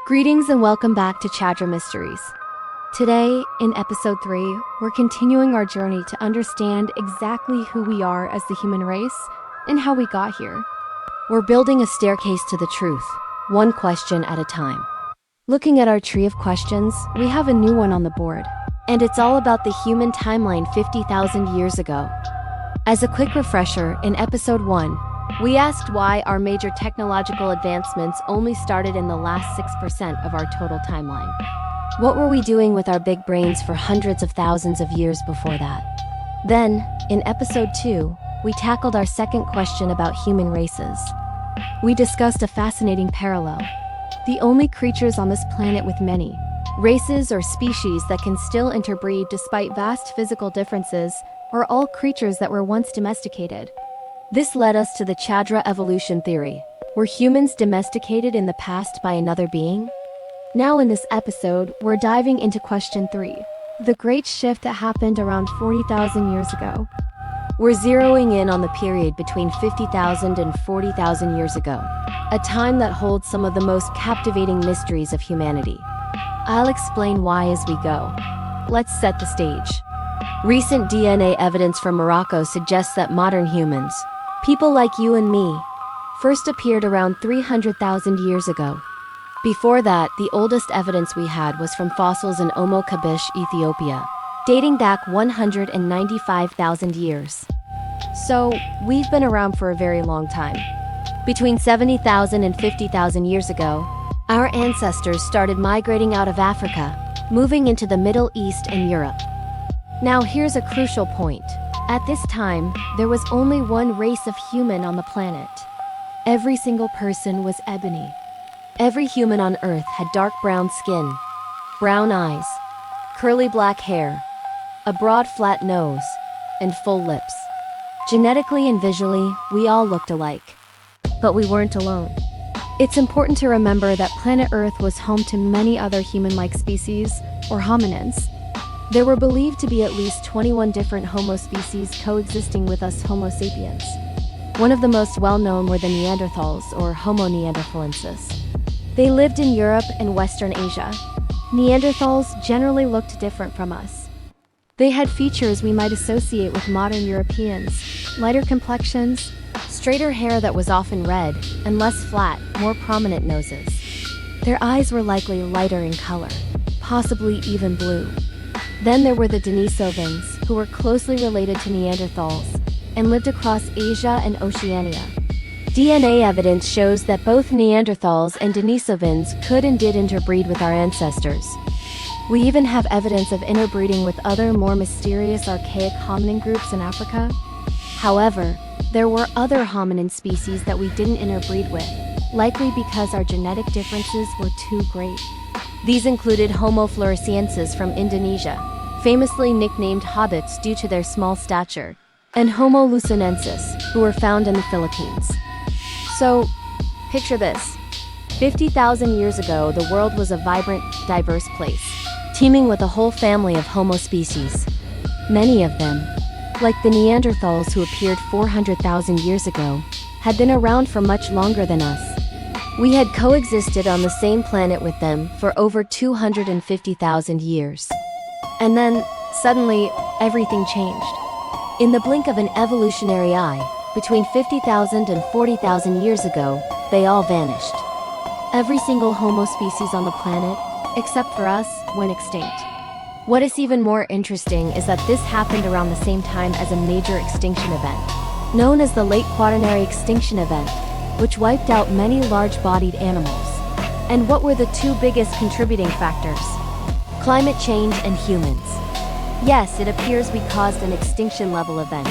Greetings and welcome back to Chadra Mysteries. Today, in episode 3, we're continuing our journey to understand exactly who we are as the human race and how we got here. We're building a staircase to the truth, one question at a time. Looking at our tree of questions, we have a new one on the board, and it's all about the human timeline 50,000 years ago. As a quick refresher, in episode 1, we asked why our major technological advancements only started in the last 6% of our total timeline. What were we doing with our big brains for hundreds of thousands of years before that? Then, in episode 2, we tackled our second question about human races. We discussed a fascinating parallel. The only creatures on this planet with many races or species that can still interbreed despite vast physical differences are all creatures that were once domesticated. This led us to the Chadra evolution theory. Were humans domesticated in the past by another being? Now in this episode, we're diving into question 3, the great shift that happened around 40,000 years ago. We're zeroing in on the period between 50,000 and 40,000 years ago, a time that holds some of the most captivating mysteries of humanity. I'll explain why as we go. Let's set the stage. Recent DNA evidence from Morocco suggests that modern humans, people like you and me, first appeared around 300,000 years ago. Before that, the oldest evidence we had was from fossils in Omo Kabish, Ethiopia, dating back 195,000 years. So, we've been around for a very long time. Between 70,000 and 50,000 years ago, our ancestors started migrating out of Africa, moving into the Middle East and Europe. Now here's a crucial point. At this time, there was only one race of human on the planet. Every single person was ebony. Every human on Earth had dark brown skin, brown eyes, curly black hair, a broad flat nose, and full lips. Genetically and visually, we all looked alike. But we weren't alone. It's important to remember that planet Earth was home to many other human-like species, or hominins. There were believed to be at least 21 different Homo species coexisting with us Homo sapiens. One of the most well-known were the Neanderthals, or Homo neanderthalensis. They lived in Europe and Western Asia. Neanderthals generally looked different from us. They had features we might associate with modern Europeans: lighter complexions, straighter hair that was often red, and less flat, more prominent noses. Their eyes were likely lighter in color, possibly even blue. Then there were the Denisovans, who were closely related to Neanderthals and lived across Asia and Oceania. DNA evidence shows that both Neanderthals and Denisovans could and did interbreed with our ancestors. We even have evidence of interbreeding with other more mysterious archaic hominin groups in Africa. However, there were other hominin species that we didn't interbreed with, likely because our genetic differences were too great. These included Homo floresiensis from Indonesia, famously nicknamed hobbits due to their small stature, and Homo luzonensis, who were found in the Philippines. So, picture this. 50,000 years ago, the world was a vibrant, diverse place, teeming with a whole family of Homo species. Many of them, like the Neanderthals who appeared 400,000 years ago, had been around for much longer than us. We had coexisted on the same planet with them for over 250,000 years. And then, suddenly, everything changed. In the blink of an evolutionary eye, between 50,000 and 40,000 years ago, they all vanished. Every single Homo species on the planet, except for us, went extinct. What is even more interesting is that this happened around the same time as a major extinction event, known as the Late Quaternary Extinction Event, which wiped out many large-bodied animals. And what were the two biggest contributing factors? Climate change and humans. Yes, it appears we caused an extinction-level event.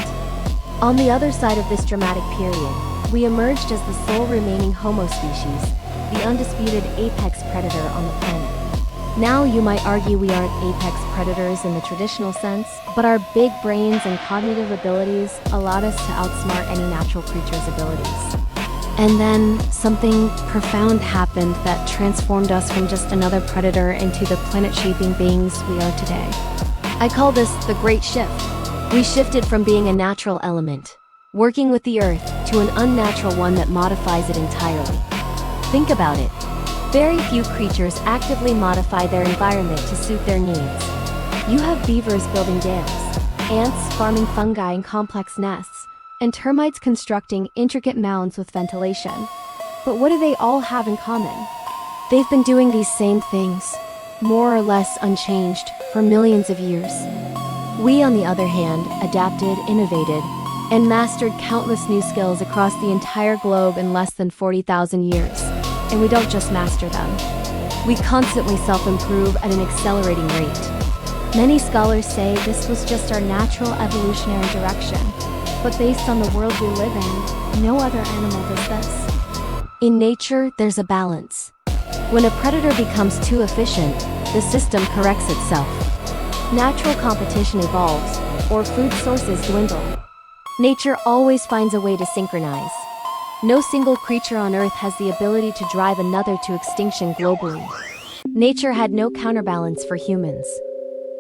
On the other side of this dramatic period, we emerged as the sole remaining Homo species, the undisputed apex predator on the planet. Now you might argue we aren't apex predators in the traditional sense, but our big brains and cognitive abilities allowed us to outsmart any natural creature's abilities. And then, something profound happened that transformed us from just another predator into the planet-shaping beings we are today. I call this the Great Shift. We shifted from being a natural element, working with the Earth, to an unnatural one that modifies it entirely. Think about it. Very few creatures actively modify their environment to suit their needs. You have beavers building dams, ants farming fungi in complex nests, and termites constructing intricate mounds with ventilation. But what do they all have in common? They've been doing these same things, more or less unchanged, for millions of years. We, on the other hand, adapted, innovated, and mastered countless new skills across the entire globe in less than 40,000 years. And we don't just master them. We constantly self-improve at an accelerating rate. Many scholars say this was just our natural evolutionary direction, but based on the world we live in, no other animal does this. In nature, there's a balance. When a predator becomes too efficient, the system corrects itself. Natural competition evolves, or food sources dwindle. Nature always finds a way to synchronize. No single creature on Earth has the ability to drive another to extinction globally. Nature had no counterbalance for humans.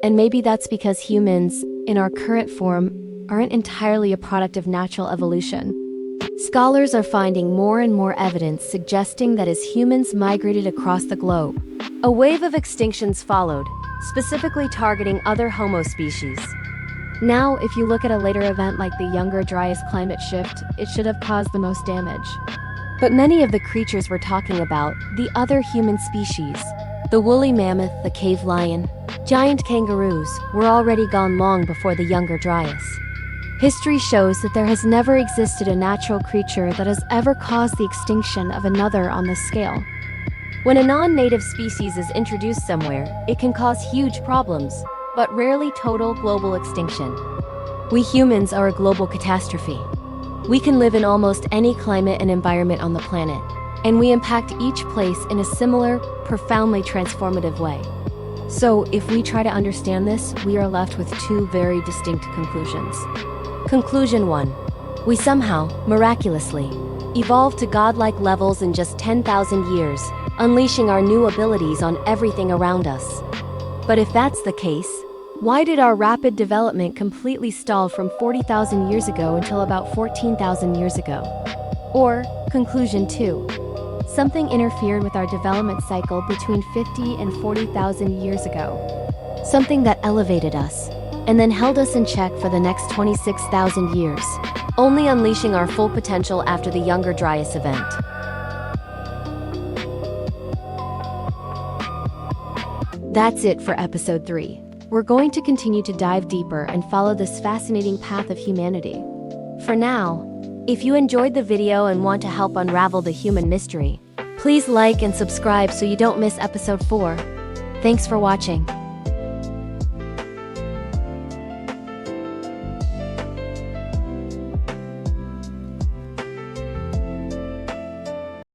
And maybe that's because humans, in our current form, aren't entirely a product of natural evolution. Scholars are finding more and more evidence suggesting that as humans migrated across the globe, a wave of extinctions followed, specifically targeting other Homo species. Now, if you look at a later event like the Younger Dryas climate shift, it should have caused the most damage. But many of the creatures we're talking about, the other human species, the woolly mammoth, the cave lion, giant kangaroos, were already gone long before the Younger Dryas. History shows that there has never existed a natural creature that has ever caused the extinction of another on this scale. When a non-native species is introduced somewhere, it can cause huge problems, but rarely total global extinction. We humans are a global catastrophe. We can live in almost any climate and environment on the planet, and we impact each place in a similar, profoundly transformative way. So, if we try to understand this, we are left with two very distinct conclusions. Conclusion 1. We somehow, miraculously, evolved to godlike levels in just 10,000 years, unleashing our new abilities on everything around us. But if that's the case, why did our rapid development completely stall from 40,000 years ago until about 14,000 years ago? Or, conclusion 2. Something interfered with our development cycle between 50 and 40,000 years ago. Something that elevated us, and then held us in check for the next 26,000 years, only unleashing our full potential after the Younger Dryas event. That's it for episode 3. We're going to continue to dive deeper and follow this fascinating path of humanity. For now, if you enjoyed the video and want to help unravel the human mystery, please like and subscribe so you don't miss episode 4. Thanks for watching.